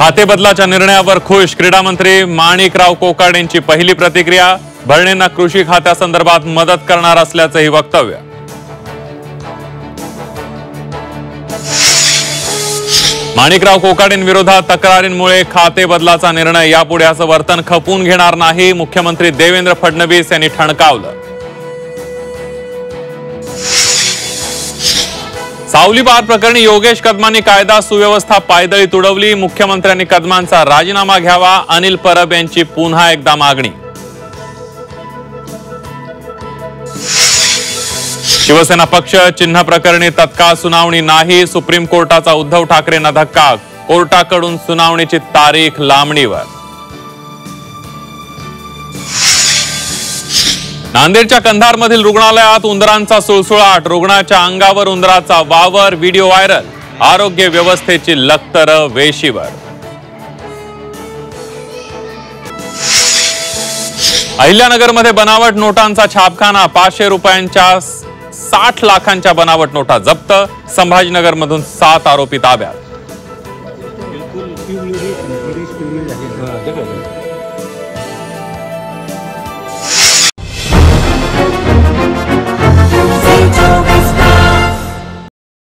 खाते बदलाच्या निर्णयावर खुश क्रीडा मंत्री माणिकराव कोकाटे यांची पहिली प्रतिक्रिया। भरणेंना कृषी खात्यासंदर्भात मदत करणार असल्याचंही वक्तव्य। माणिकराव कोकाटेंविरोधात तक्रारींमुळे खाते बदलाचा निर्णय यापुढे असं वर्तन खपून घेणार नाही, मुख्यमंत्री देवेंद्र फडणवीस यांनी ठणकावलं। सावली बार प्रकरणी योगेश कदमांनी कायदा सुव्यवस्था पायदळी तुडवली, मुख्यमंत्र्यांनी कदमांचा राजीनामा घ्यावा, अनिल परब यांची पुन्हा एकदा मागणी। शिवसेना पक्ष चिन्ह प्रकरणी तत्काळ सुनावणी नाही, सुप्रीम कोर्टाचा उद्धव ठाकरेंना धक्का, कोर्टाकडून सुनावणीची तारीख लांबणीवर। नांदेडच्या कंधारमधील रुग्णालयात उंदरांचा सुळसुळाट, रुग्णाच्या अंगावर उंदराचा वावर, व्हिडिओ व्हायरल, आरोग्य व्यवस्थेची लखतर वेशीवर। अहिल्यानगरमध्ये बनावट नोटांचा छापखाना, 500 रुपयांच्या 60 लाखांच्या बनावट नोटा जप्त, संभाजीनगरमधून 7 आरोपी ताब्यात।